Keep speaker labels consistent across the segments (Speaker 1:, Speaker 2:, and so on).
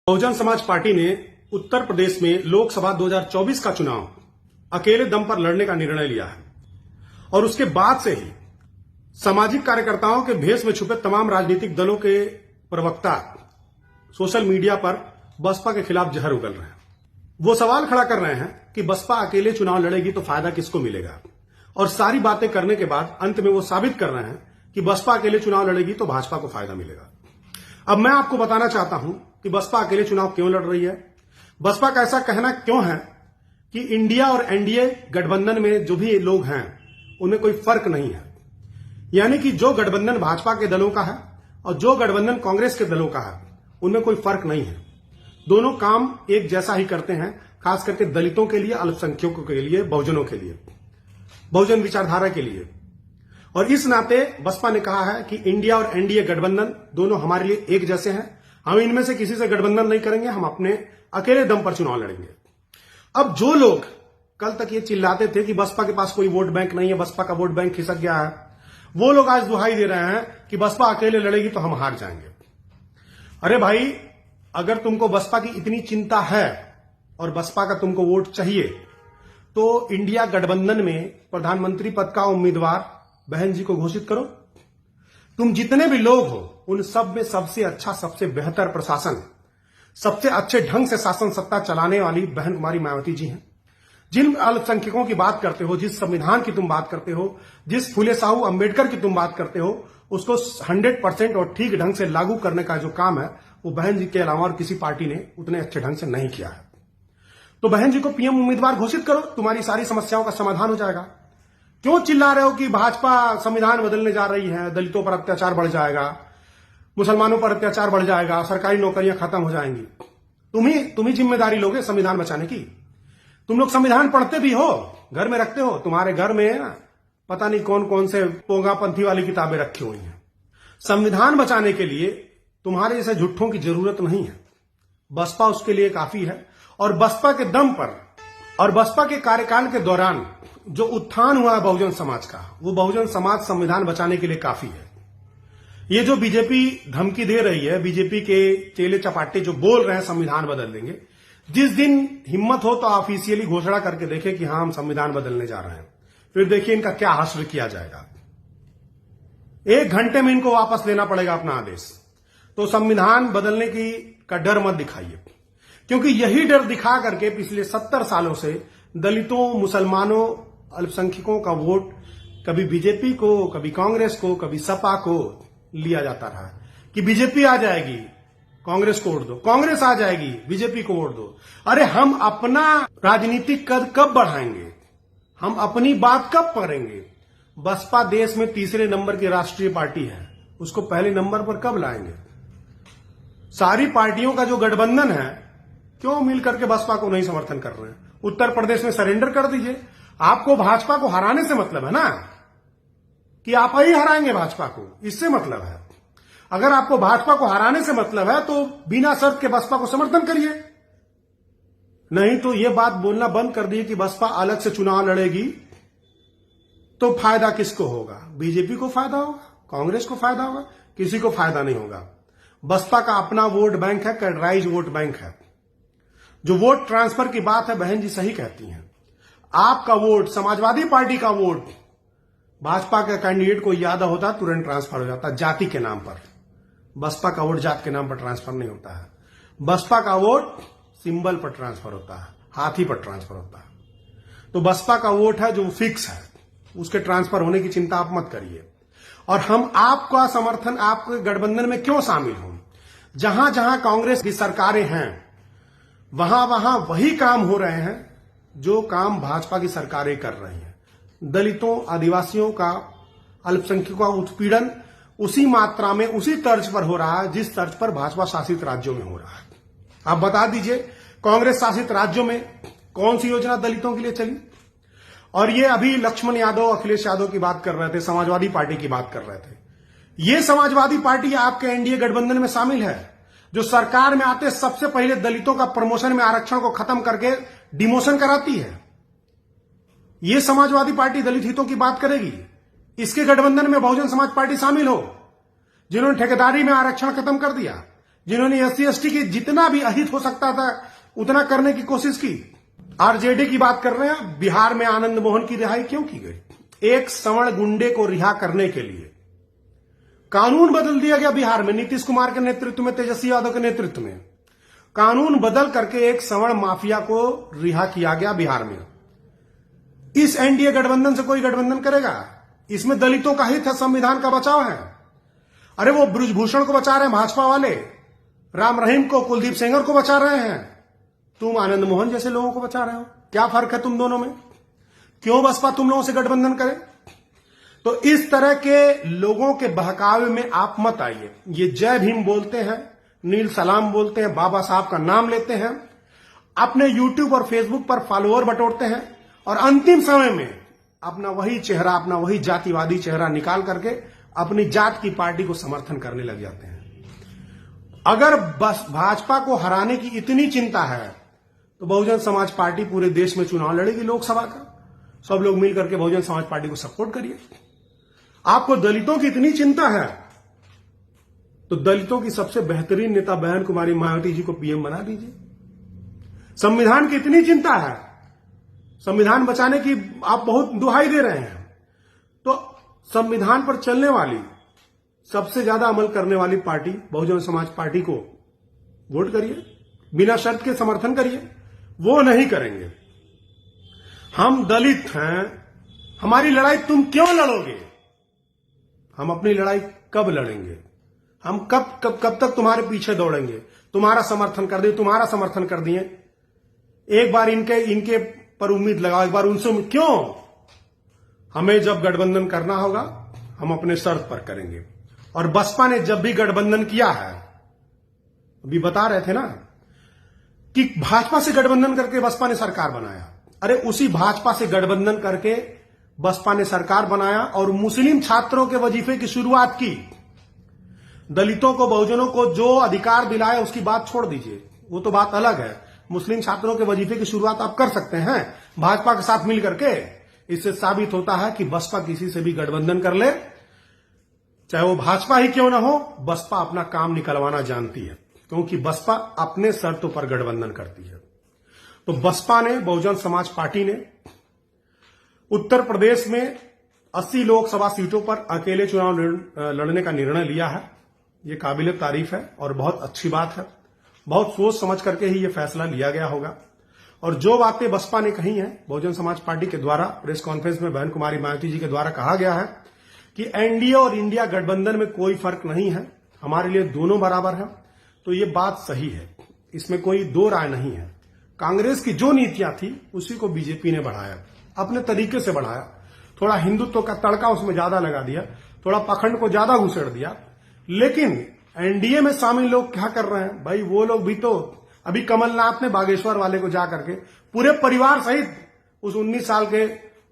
Speaker 1: Bahujan Samaj party ने उत्तर प्रदेश में लोकसभा 2024 का चुनाव अकेले दम पर लड़ने का निर्णय लिया है और उसके बाद से ही सामाजिक कार्यकर्ताओं के भेष में छुपे तमाम राजनीतिक दलों के प्रवक्ता सोशल मीडिया पर बसपा के खिलाफ जहर उगल रहे हैं। वो सवाल खड़ा कर रहे हैं कि बसपा अकेले चुनाव लड़ेगी तो फायदा किसको मिलेगा, और सारी बातें करने के बाद अंत में वो साबित कर रहे हैं कि बसपा अकेले चुनाव लड़ेगी तो भाजपा को फायदा मिलेगा। अब मैं आपको बताना चाहता हूं कि बसपा अकेले चुनाव क्यों लड़ रही है। बसपा का ऐसा कहना क्यों है कि इंडिया और एनडीए गठबंधन में जो भी लोग हैं उनमें कोई फर्क नहीं है, यानी कि जो गठबंधन भाजपा के दलों का है और जो गठबंधन कांग्रेस के दलों का है उनमें कोई फर्क नहीं है। दोनों काम एक जैसा ही करते हैं, खास करके दलितों के लिए, अल्पसंख्यकों के लिए, बहुजनों के लिए, बहुजन विचारधारा के लिए। और इस नाते बसपा ने कहा है कि इंडिया और एनडीए गठबंधन दोनों हमारे लिए एक जैसे हैं, हम इनमें से किसी से गठबंधन नहीं करेंगे, हम अपने अकेले दम पर चुनाव लड़ेंगे। अब जो लोग कल तक ये चिल्लाते थे कि बसपा के पास कोई वोट बैंक नहीं है, बसपा का वोट बैंक खिसक गया है, वो लोग आज दुहाई दे रहे हैं कि बसपा अकेले लड़ेगी तो हम हार जाएंगे। अरे भाई, अगर तुमको बसपा की इतनी चिंता है और बसपा का तुमको वोट चाहिए तो इंडिया गठबंधन में प्रधानमंत्री पद का उम्मीदवार बहन जी को घोषित करो। तुम जितने भी लोग हो उन सब में सबसे अच्छा, सबसे बेहतर प्रशासन, सबसे अच्छे ढंग से शासन सत्ता चलाने वाली बहन कुमारी मायावती जी हैं। जिन अल्पसंख्यकों की बात करते हो, जिस संविधान की तुम बात करते हो, जिस फुले साहू अंबेडकर की तुम बात करते हो, उसको 100% और ठीक ढंग से लागू करने का जो काम है वो बहन जी के अलावा और किसी पार्टी ने उतने अच्छे ढंग से नहीं किया है। तो बहन जी को पीएम उम्मीदवार घोषित करो, तुम्हारी सारी समस्याओं का समाधान हो जाएगा। क्यों चिल्ला रहे हो कि भाजपा संविधान बदलने जा रही है, दलितों पर अत्याचार बढ़ जाएगा, मुसलमानों पर अत्याचार बढ़ जाएगा, सरकारी नौकरियां खत्म हो जाएंगी। तुम ही जिम्मेदारी लोगे संविधान बचाने की। तुम लोग संविधान पढ़ते भी हो, घर में रखते हो, तुम्हारे घर में पता नहीं कौन कौन से पोंगापंथी वाली किताबें रखी हुई हैं। संविधान बचाने के लिए तुम्हारे जैसे झुट्ठों की जरूरत नहीं है, बसपा उसके लिए काफी है। और बसपा के दम पर और बसपा के कार्यकाल के दौरान जो उत्थान हुआ है बहुजन समाज का, वो बहुजन समाज संविधान बचाने के लिए काफी है। ये जो बीजेपी धमकी दे रही है, बीजेपी के चेले चपाटे जो बोल रहे हैं संविधान बदल देंगे, जिस दिन हिम्मत हो तो ऑफिशियली घोषणा करके देखे कि हाँ हम संविधान बदलने जा रहे हैं, फिर देखिए इनका क्या हश्र किया जाएगा। 1 घंटे में इनको वापस लेना पड़ेगा अपना आदेश। तो संविधान बदलने का डर मत दिखाइए, क्योंकि यही डर दिखा करके पिछले 70 सालों से दलितों, मुसलमानों, अल्पसंख्यकों का वोट कभी बीजेपी को, कभी कांग्रेस को, कभी सपा को लिया जाता रहा कि बीजेपी आ जाएगी कांग्रेस को वोट दो, कांग्रेस आ जाएगी बीजेपी को वोट दो। अरे हम अपना राजनीतिक कद कब बढ़ाएंगे, हम अपनी बात कब करेंगे। बसपा देश में तीसरे नंबर की राष्ट्रीय पार्टी है, उसको पहले नंबर पर कब लाएंगे। सारी पार्टियों का जो गठबंधन है क्यों मिल करके बसपा को नहीं समर्थन कर रहे हैं। उत्तर प्रदेश में सरेंडर कर दीजिए। आपको भाजपा को हराने से मतलब है ना, कि आप ही हराएंगे भाजपा को, इससे मतलब है। अगर आपको भाजपा को हराने से मतलब है तो बिना शर्त के बसपा को समर्थन करिए, नहीं तो यह बात बोलना बंद कर दिए कि बसपा अलग से चुनाव लड़ेगी तो फायदा किसको होगा। बीजेपी को फायदा होगा, कांग्रेस को फायदा होगा, किसी को फायदा नहीं होगा। बसपा का अपना वोट बैंक है, कैडराइज वोट बैंक है। जो वोट ट्रांसफर की बात है, बहन जी सही कहती हैं। आपका वोट, समाजवादी पार्टी का वोट भाजपा के कैंडिडेट को याद होता तुरंत ट्रांसफर हो जाता जाति के नाम पर। बसपा का वोट जात के नाम पर ट्रांसफर नहीं होता है। बसपा का वोट सिंबल पर ट्रांसफर होता है, हाथी पर ट्रांसफर होता है। तो बसपा का वोट है जो फिक्स है, उसके ट्रांसफर होने की चिंता आप मत करिए। और हम आपका समर्थन आपके गठबंधन में क्यों शामिल हों। जहां जहां कांग्रेस की सरकारें हैं वहां वहां वही काम हो रहे हैं जो काम भाजपा की सरकारें कर रही हैं। दलितों, आदिवासियों का, अल्पसंख्यकों का उत्पीड़न उसी मात्रा में, उसी तर्ज पर हो रहा है जिस तर्ज पर भाजपा शासित राज्यों में हो रहा है। आप बता दीजिए कांग्रेस शासित राज्यों में कौन सी योजना दलितों के लिए चली। और ये अभी लक्ष्मण यादव, अखिलेश यादव की बात कर रहे थे, समाजवादी पार्टी की बात कर रहे थे। ये समाजवादी पार्टी आपके एनडीए गठबंधन में शामिल है, जो सरकार में आते सबसे पहले दलितों का प्रमोशन में आरक्षण को खत्म करके डिमोशन कराती है। ये समाजवादी पार्टी दलित हितों की बात करेगी। इसके गठबंधन में बहुजन समाज पार्टी शामिल हो, जिन्होंने ठेकेदारी में आरक्षण खत्म कर दिया, जिन्होंने SC/ST की जितना भी अहित हो सकता था उतना करने की कोशिश की। आरजेडी की बात कर रहे हैं, बिहार में आनंद मोहन की रिहाई क्यों की गई? एक सवर्ण गुंडे को रिहा करने के लिए कानून बदल दिया गया बिहार में, नीतीश कुमार के नेतृत्व में, तेजस्वी यादव के नेतृत्व में कानून बदल करके एक सवर्ण माफिया को रिहा किया गया बिहार में। इस एनडीए गठबंधन से कोई गठबंधन करेगा? इसमें दलितों का हित है, संविधान का बचाव है। अरे वो ब्रजभूषण को बचा रहे हैं भाजपा वाले, राम रहीम को, कुलदीप सेंगर को बचा रहे हैं, तुम आनंद मोहन जैसे लोगों को बचा रहे हो। क्या फर्क है तुम दोनों में? क्यों बसपा तुम लोगों से गठबंधन करे? तो इस तरह के लोगों के बहकावे में आप मत आइए। ये जय भीम बोलते हैं, नील सलाम बोलते हैं, बाबा साहब का नाम लेते हैं, अपने यूट्यूब और फेसबुक पर फॉलोअर बटोरते हैं और अंतिम समय में अपना वही चेहरा, अपना वही जातिवादी चेहरा निकाल करके अपनी जात की पार्टी को समर्थन करने लग जाते हैं। अगर बस भाजपा को हराने की इतनी चिंता है तो बहुजन समाज पार्टी पूरे देश में चुनाव लड़ेगी लोकसभा का। सब लोग मिलकर के बहुजन समाज पार्टी को सपोर्ट करिए। आपको दलितों की इतनी चिंता है तो दलितों की सबसे बेहतरीन नेता बहन कुमारी मायावती जी को पीएम बना दीजिए। संविधान की इतनी चिंता है, संविधान बचाने की आप बहुत दुहाई दे रहे हैं, तो संविधान पर चलने वाली, सबसे ज्यादा अमल करने वाली पार्टी बहुजन समाज पार्टी को वोट करिए, बिना शर्त के समर्थन करिए। वो नहीं करेंगे। हम दलित हैं, हमारी लड़ाई तुम क्यों लड़ोगे? हम अपनी लड़ाई कब लड़ेंगे? हम कब तक तुम्हारे पीछे दौड़ेंगे? तुम्हारा समर्थन कर दिए, तुम्हारा समर्थन कर दिए। एक बार इनके पर उम्मीद लगाओ, एक बार उनसे क्यों? हमें जब गठबंधन करना होगा हम अपने शर्त पर करेंगे। और बसपा ने जब भी गठबंधन किया है, अभी बता रहे थे ना कि भाजपा से गठबंधन करके बसपा ने सरकार बनाया। अरे उसी भाजपा से गठबंधन करके बसपा ने सरकार बनाया और मुस्लिम छात्रों के वजीफे की शुरुआत की। दलितों को, बहुजनों को जो अधिकार दिलाए उसकी बात छोड़ दीजिए, वो तो बात अलग है। मुस्लिम छात्रों के वजीफे की शुरुआत आप कर सकते हैं भाजपा के साथ मिलकर के। इससे साबित होता है कि बसपा किसी से भी गठबंधन कर ले, चाहे वो भाजपा ही क्यों ना हो, बसपा अपना काम निकलवाना जानती है, क्योंकि बसपा अपने शर्तों पर गठबंधन करती है। तो बसपा ने, बहुजन समाज पार्टी ने उत्तर प्रदेश में 80 लोकसभा सीटों पर अकेले चुनाव लड़ने का निर्णय लिया है। ये काबिले तारीफ है और बहुत अच्छी बात है। बहुत सोच समझ करके ही ये फैसला लिया गया होगा। और जो बातें बसपा ने कही हैं, बहुजन समाज पार्टी के द्वारा प्रेस कॉन्फ्रेंस में बहन कुमारी मायावती जी के द्वारा कहा गया है कि एनडीए और इंडिया गठबंधन में कोई फर्क नहीं है, हमारे लिए दोनों बराबर है। तो ये बात सही है, इसमें कोई दो राय नहीं है। कांग्रेस की जो नीतियां थी उसी को बीजेपी ने बढ़ाया, अपने तरीके से बढ़ाया। थोड़ा हिंदुत्व का तड़का उसमें ज्यादा लगा दिया, थोड़ा पाखंड को ज्यादा घुसेड़ दिया। लेकिन एनडीए में शामिल लोग क्या कर रहे हैं भाई? वो लोग भी तो, अभी कमलनाथ ने बागेश्वर वाले को जाकर के पूरे परिवार सहित उस 19 साल के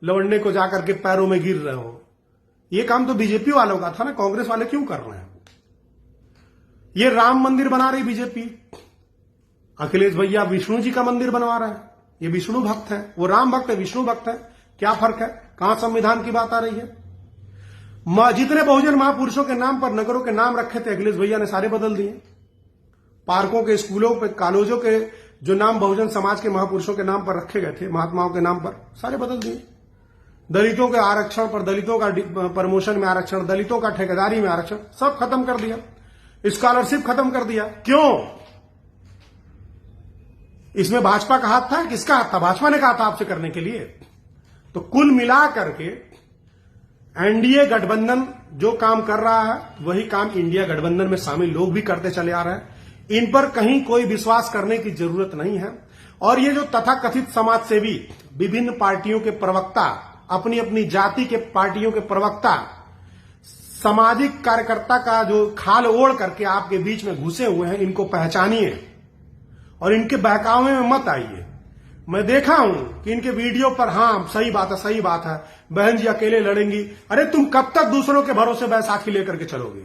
Speaker 1: लवंडे को जाकर के पैरों में गिर रहे हो। ये काम तो बीजेपी वालों का था ना, कांग्रेस वाले क्यों कर रहे हैं? ये राम मंदिर बना रही बीजेपी, अखिलेश भैया विष्णु जी का मंदिर बनवा रहे हैं। ये विष्णु भक्त है, वो राम भक्त है, विष्णु भक्त है। क्या फर्क है? कहां संविधान की बात आ रही है? जितने बहुजन महापुरुषों के नाम पर नगरों के नाम रखे थे अखिलेश भैया ने सारे बदल दिए। पार्कों के, स्कूलों पे, कॉलेजों के जो नाम बहुजन समाज के महापुरुषों के नाम पर रखे गए थे, महात्माओं के नाम पर, सारे बदल दिए। दलितों के आरक्षण पर, दलितों का प्रमोशन में आरक्षण, दलितों का ठेकेदारी में आरक्षण, सब खत्म कर दिया। स्कॉलरशिप खत्म कर दिया। क्यों? इसमें भाजपा का हाथ था? किसका हाथ था? भाजपा ने कहा था आपसे करने के लिए। तो कुल मिला करके एनडीए गठबंधन जो काम कर रहा है वही काम इंडिया गठबंधन में शामिल लोग भी करते चले आ रहे हैं। इन पर कहीं कोई विश्वास करने की जरूरत नहीं है। और ये जो तथाकथित समाजसेवी, विभिन्न पार्टियों के प्रवक्ता, अपनी अपनी जाति के पार्टियों के प्रवक्ता, सामाजिक कार्यकर्ता का जो खाल ओढ़ करके आपके बीच में घुसे हुए हैं, इनको पहचानिए और इनके बहकावे में मत आइए। मैं देखा हूं कि इनके वीडियो पर, हाँ सही बात है, सही बात है, बहन जी अकेले लड़ेंगी। अरे तुम कब तक दूसरों के भरोसे बैसाखी लेकर के चलोगे?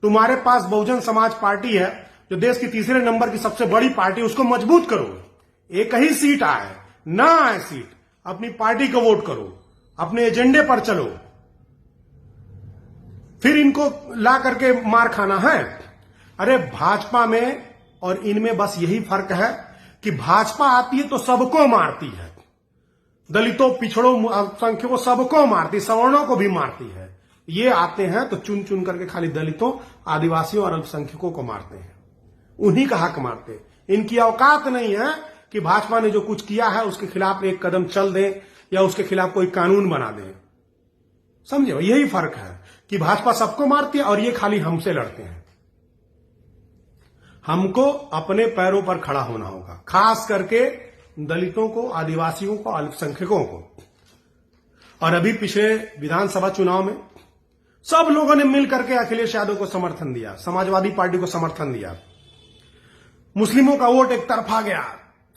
Speaker 1: तुम्हारे पास बहुजन समाज पार्टी है जो देश की तीसरे नंबर की सबसे बड़ी पार्टी, उसको मजबूत करो। एक ही सीट आए ना आए सीट, अपनी पार्टी को वोट करो, अपने एजेंडे पर चलो। फिर इनको ला करके मार खाना है। अरे भाजपा में और इनमें बस यही फर्क है कि भाजपा आती है तो सबको मारती है, दलितों, पिछड़ों, अल्पसंख्यकों सबको मारती, सवर्णों को भी मारती है। ये आते हैं तो चुन चुन करके खाली दलितों, आदिवासियों और अल्पसंख्यकों को मारते हैं, उन्हीं का हक मारते हैं। इनकी औकात नहीं है कि भाजपा ने जो कुछ किया है उसके खिलाफ एक कदम चल दें या उसके खिलाफ कोई कानून बना दें। समझे? यही फर्क है कि भाजपा सबको मारती है और ये खाली हमसे लड़ते हैं। हमको अपने पैरों पर खड़ा होना होगा, खास करके दलितों को, आदिवासियों को, अल्पसंख्यकों को। और अभी पिछले विधानसभा चुनाव में सब लोगों ने मिलकर के अखिलेश यादव को समर्थन दिया, समाजवादी पार्टी को समर्थन दिया। मुस्लिमों का वोट एक तरफा गया,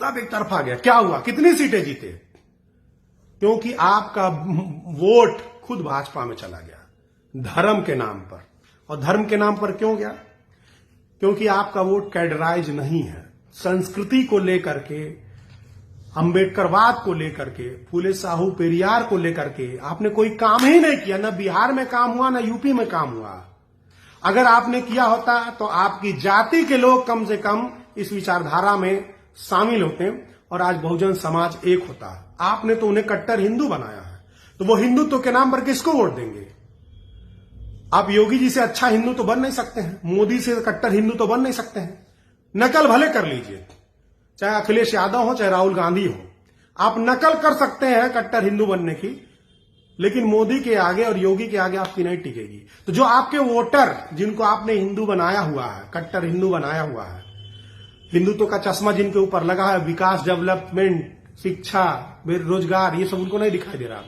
Speaker 1: सब एक तरफा गया। क्या हुआ? कितनी सीटें जीते? क्योंकि आपका वोट खुद भाजपा में चला गया धर्म के नाम पर। और धर्म के नाम पर क्यों गया? क्योंकि आपका वोट कैडराइज नहीं है। संस्कृति को लेकर के, अंबेडकरवाद को लेकर के, फूले साहू पेरियार को लेकर के आपने कोई काम ही नहीं किया। न बिहार में काम हुआ, न यूपी में काम हुआ। अगर आपने किया होता तो आपकी जाति के लोग कम से कम इस विचारधारा में शामिल होते और आज बहुजन समाज एक होता। आपने तो उन्हें कट्टर हिंदू बनाया है, तो वो हिंदुत्व के नाम पर किसको वोट देंगे? आप योगी जी से अच्छा हिंदू तो बन नहीं सकते हैं, मोदी से कट्टर हिंदू तो बन नहीं सकते हैं। नकल भले कर लीजिए, चाहे अखिलेश यादव हो, चाहे राहुल गांधी हो, आप नकल कर सकते हैं कट्टर हिंदू बनने की, लेकिन मोदी के आगे और योगी के आगे आपकी नहीं टिकेगी। तो जो आपके वोटर, जिनको आपने हिंदू बनाया हुआ है, कट्टर हिंदू बनाया हुआ है, हिंदुत्व का चश्मा जिनके ऊपर लगा है, विकास, डेवलपमेंट, शिक्षा, बेरोजगार, ये सब उनको नहीं दिखाई दे रहा।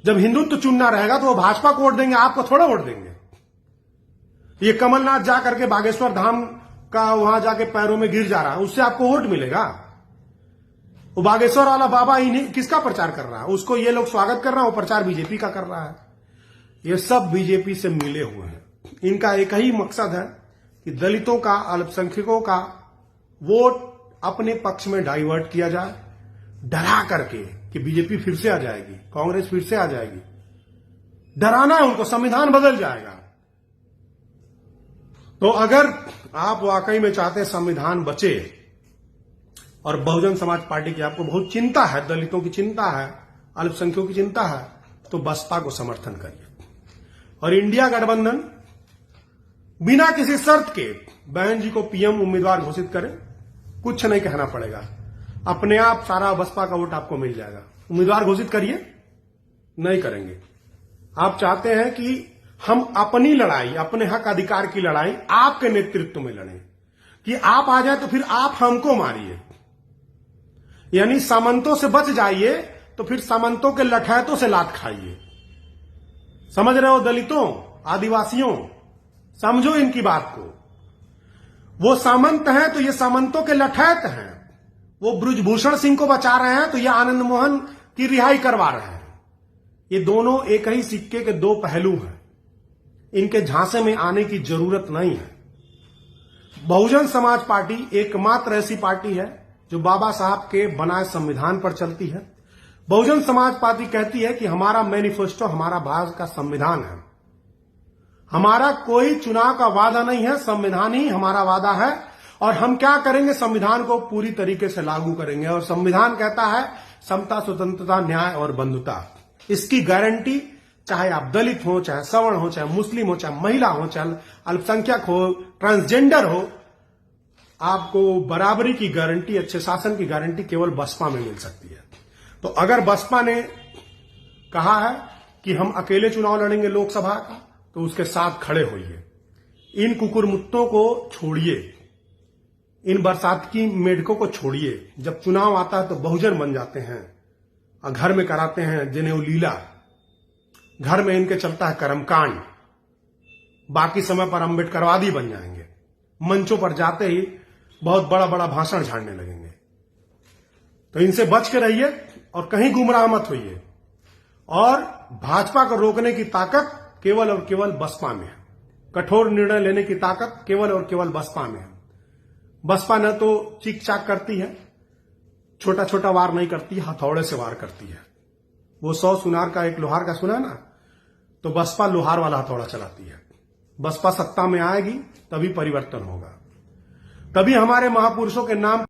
Speaker 1: जब हिंदुत्व चुनना रहेगा तो वो भाजपा को वोट देंगे, आपको थोड़ा वोट देंगे। ये कमलनाथ जाकर के बागेश्वर धाम का वहां जाके पैरों में गिर जा रहा है, उससे आपको वोट मिलेगा? वो बागेश्वर वाला बाबा इन्हीं किसका प्रचार कर रहा है? उसको ये लोग स्वागत कर रहा है, वो प्रचार बीजेपी का कर रहा है। ये सब बीजेपी से मिले हुए हैं। इनका एक ही मकसद है कि दलितों का, अल्पसंख्यकों का वोट अपने पक्ष में डाइवर्ट किया जाए, डरा करके कि बीजेपी फिर से आ जाएगी, कांग्रेस फिर से आ जाएगी। डराना है उनको, संविधान बदल जाएगा। तो अगर आप वाकई में चाहते हैं संविधान बचे, और बहुजन समाज पार्टी की आपको बहुत चिंता है, दलितों की चिंता है, अल्पसंख्यकों की चिंता है, तो बसपा को समर्थन करिए। और इंडिया गठबंधन बिना किसी शर्त के बहन जी को पीएम उम्मीदवार घोषित करे, कुछ नहीं कहना पड़ेगा, अपने आप सारा बसपा का वोट आपको मिल जाएगा। उम्मीदवार घोषित करिए, नहीं करेंगे। आप चाहते हैं कि हम अपनी लड़ाई, अपने हक अधिकार की लड़ाई आपके नेतृत्व में लड़ें, कि आप आ जाए तो फिर आप हमको मारिए, यानी सामंतों से बच जाइए तो फिर सामंतों के लठैतों से लात खाइए। समझ रहे हो दलितों, आदिवासियों? समझो इनकी बात को। वो सामंत हैं तो ये सामंतों के लठैत हैं। वो बृजभूषण सिंह को बचा रहे हैं तो ये आनंद मोहन की रिहाई करवा रहे हैं। ये दोनों एक ही सिक्के के दो पहलू हैं। इनके झांसे में आने की जरूरत नहीं है। बहुजन समाज पार्टी एकमात्र ऐसी पार्टी है जो बाबा साहब के बनाए संविधान पर चलती है। बहुजन समाज पार्टी कहती है कि हमारा मैनिफेस्टो हमारा भारत का संविधान है। हमारा कोई चुनाव का वादा नहीं है, संविधान ही हमारा वादा है। और हम क्या करेंगे? संविधान को पूरी तरीके से लागू करेंगे। और संविधान कहता है समता, स्वतंत्रता, न्याय और बंधुता। इसकी गारंटी चाहे आप दलित हो, चाहे सवर्ण हो, चाहे मुस्लिम हो, चाहे महिला हो, चाहे अल्पसंख्यक हो, ट्रांसजेंडर हो, आपको बराबरी की गारंटी, अच्छे शासन की गारंटी केवल बसपा में मिल सकती है। तो अगर बसपा ने कहा है कि हम अकेले चुनाव लड़ेंगे लोकसभा का, तो उसके साथ खड़े होइए। इन कुकुरमुत्तों को छोड़िए, इन बरसात की मेढकों को छोड़िए। जब चुनाव आता है तो बहुजन बन जाते हैं और घर में कराते हैं जनेऊ लीला। घर में इनके चलता है कर्मकांड। बाकी समय पर अम्बेडकरवादी बन जाएंगे। मंचों पर जाते ही बहुत बड़ा बड़ा भाषण झाड़ने लगेंगे। तो इनसे बच के रहिए और कहीं गुमराह मत होइए। और भाजपा को रोकने की ताकत केवल और केवल बसपा में है। कठोर निर्णय लेने की ताकत केवल और केवल बसपा में है। बसपा न तो चीक चाक करती है, छोटा छोटा वार नहीं करती, हथौड़े से वार करती है। वो 100 सुनार का एक लोहार का सुना ना, तो बसपा लोहार वाला हथौड़ा चलाती है। बसपा सत्ता में आएगी तभी परिवर्तन होगा, तभी हमारे महापुरुषों के नाम